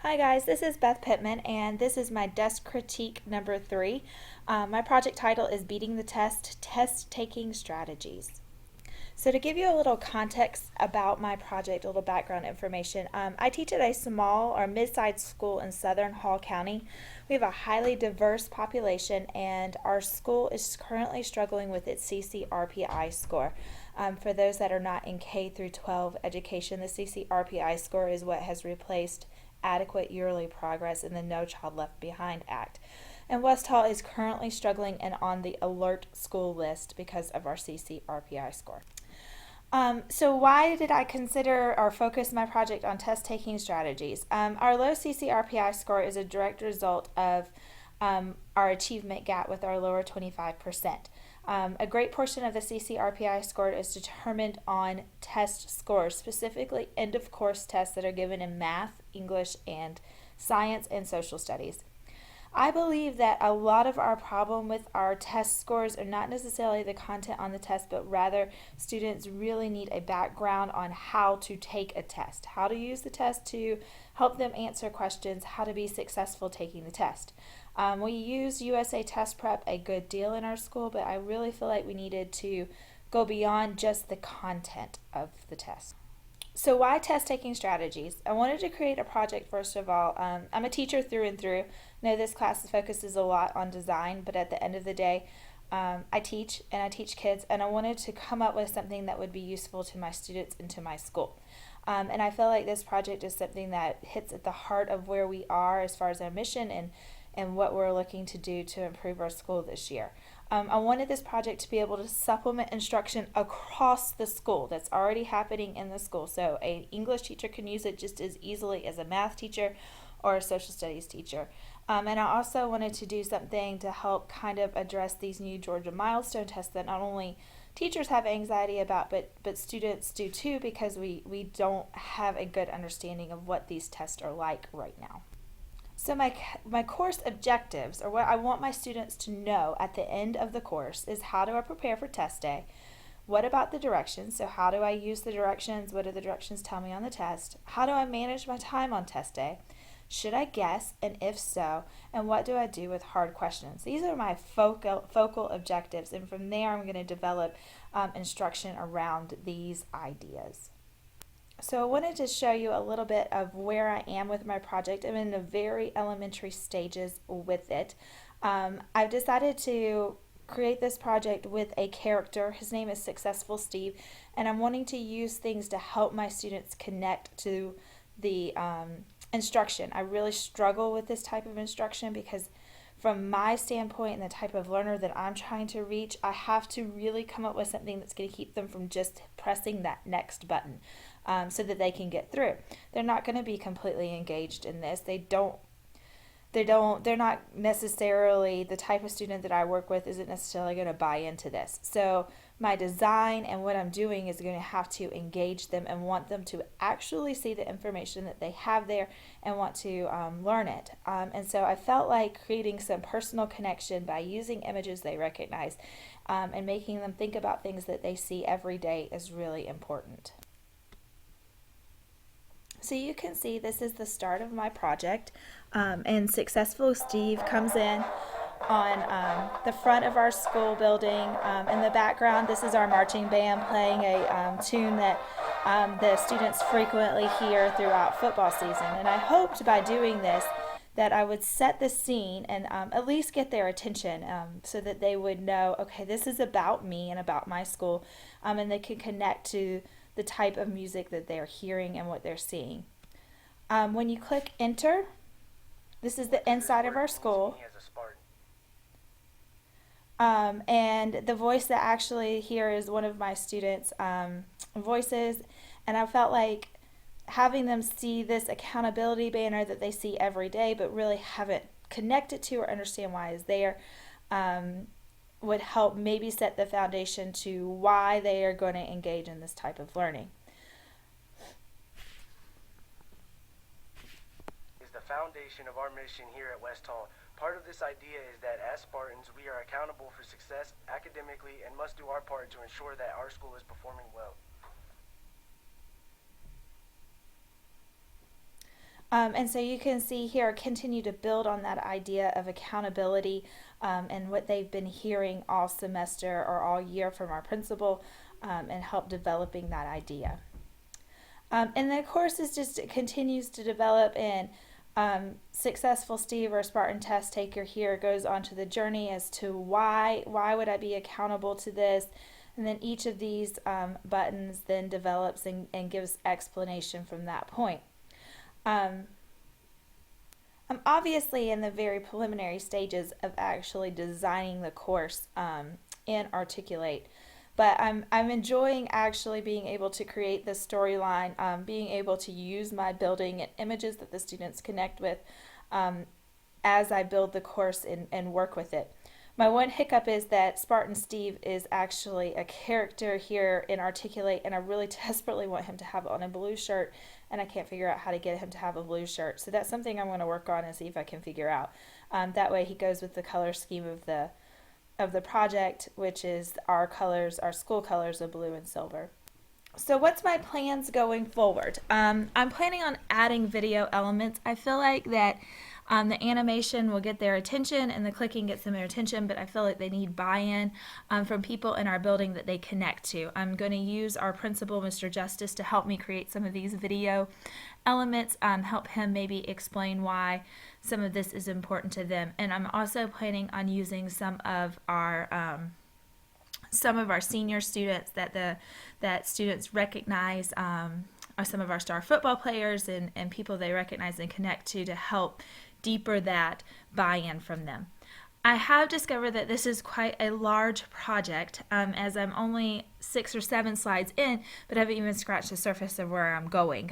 Hi guys, this is Beth Pittman and this is my desk critique number 3. My project title is Beating the Test, Test Taking Strategies. So to give you a little context about my project, a little background information, I teach at a small or mid-sized school in southern Hall County. We have a highly diverse population and our school is currently struggling with its CCRPI score. For those that are not in K through 12 education, the CCRPI score is what has replaced adequate yearly progress in the No Child Left Behind Act. And West Hall is currently struggling and on the alert school list because of our CCRPI score. So why did I consider or focus my project on test taking strategies? Our low CCRPI score is a direct result of our achievement gap with our lower 25%. A great portion of the CCRPI score is determined on test scores, specifically end of course tests that are given in math, English, and science and social studies. I believe that a lot of our problem with our test scores are not necessarily the content on the test, but rather students really need a background on how to take a test, how to use the test to help them answer questions, how to be successful taking the test. We use USA Test Prep a good deal in our school, but I really feel like we needed to go beyond just the content of the test. So why test taking strategies? I wanted to create a project first of all. I'm a teacher through and through. I know this class focuses a lot on design, but at the end of the day, I teach kids, and I wanted to come up with something that would be useful to my students and to my school. And I feel like this project is something that hits at the heart of where we are as far as our mission and what we're looking to do to improve our school this year. I wanted this project to be able to supplement instruction across the school that's already happening in the school. So an English teacher can use it just as easily as a math teacher or a social studies teacher. And I also wanted to do something to help kind of address these new Georgia milestone tests that not only teachers have anxiety about, but students do too, because we don't have a good understanding of what these tests are like right now. So my course objectives, or what I want my students to know at the end of the course, is how do I prepare for test day? What about the directions? So how do I use the directions? What do the directions tell me on the test? How do I manage my time on test day? Should I guess? And if so, and what do I do with hard questions? These are my focal objectives, and from there I'm going to develop instruction around these ideas. So I wanted to show you a little bit of where I am with my project. I'm in the very elementary stages with it. I've decided to create this project with a character. His name is Successful Steve, and I'm wanting to use things to help my students connect to the instruction. I really struggle with this type of instruction because from my standpoint and the type of learner that I'm trying to reach, I have to really come up with something that's going to keep them from just pressing that next button so that they can get through. They're not going to be completely engaged in this. They're not necessarily the type of student that I work with isn't necessarily going to buy into this. So my design and what I'm doing is going to have to engage them and want them to actually see the information that they have there and want to learn it. And so I felt like creating some personal connection by using images they recognize and making them think about things that they see every day is really important. So you can see this is the start of my project, and Successful Steve comes in on the front of our school building. In the background, this is our marching band playing a tune that the students frequently hear throughout football season. And I hoped by doing this that I would set the scene and at least get their attention so that they would know, okay, this is about me and about my school, and they can connect to the type of music that they're hearing and what they're seeing. When you click enter, this is the inside of our school. And the voice that actually here is one of my students' voices, and I felt like having them see this accountability banner that they see every day but really haven't connected to or understand why is there would help maybe set the foundation to why they are going to engage in this type of learning. Is the foundation of our mission here at West Hall. Part of this idea is that as Spartans, we are accountable for success academically and must do our part to ensure that our school is performing well. And so you can see here, continue to build on that idea of accountability and what they've been hearing all semester or all year from our principal, and help developing that idea. And the course is just, it continues to develop, and successful Steve, or Spartan test taker here, goes on to the journey as to why would I be accountable to this, and then each of these buttons then develops and gives explanation from that point. I'm obviously in the very preliminary stages of actually designing the course in Articulate, but I'm enjoying actually being able to create this storyline, being able to use my building and images that the students connect with as I build the course and work with it. My one hiccup is that Spartan Steve is actually a character here in Articulate, and I really desperately want him to have on a blue shirt, and I can't figure out how to get him to have a blue shirt. So that's something I'm going to work on and see if I can figure out. That way he goes with the color scheme of the project, which is our colors, our school colors of blue and silver. So what's my plans going forward? I'm planning on adding video elements. I feel like that the animation will get their attention and the clicking gets them their attention, but I feel like they need buy-in from people in our building that they connect to. I'm going to use our principal, Mr. Justice, to help me create some of these video elements, help him maybe explain why some of this is important to them. And I'm also planning on using some of our senior students that students recognize, are some of our star football players and people they recognize and connect to help deeper that buy-in from them. I have discovered that this is quite a large project, as I'm only 6 or 7 slides in, but haven't even scratched the surface of where I'm going.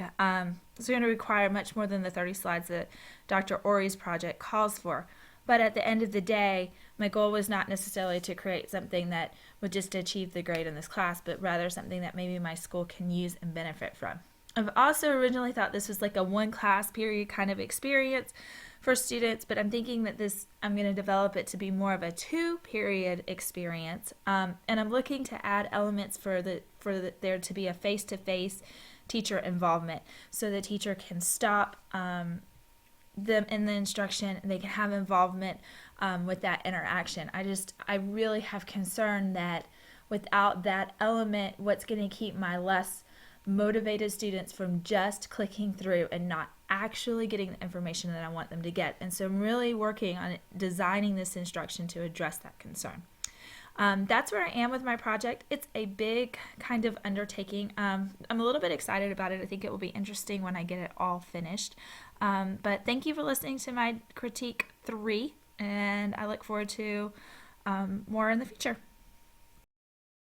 It's going to require much more than the 30 slides that Dr. Ori's project calls for. But at the end of the day, my goal was not necessarily to create something that would just achieve the grade in this class, but rather something that maybe my school can use and benefit from. I've also originally thought this was like a 1 class period kind of experience for students, but I'm thinking that I'm going to develop it to be more of a 2 period experience, and I'm looking to add elements for there to be a face-to-face teacher involvement, so the teacher can stop them in the instruction and they can have involvement with that interaction. I really have concern that without that element, what's going to keep my less motivated students from just clicking through and not actually getting the information that I want them to get. And so I'm really working on designing this instruction to address that concern. That's where I am with my project. It's a big kind of undertaking. I'm a little bit excited about it. I think it will be interesting when I get it all finished. But thank you for listening to my Critique 3, and I look forward to more in the future.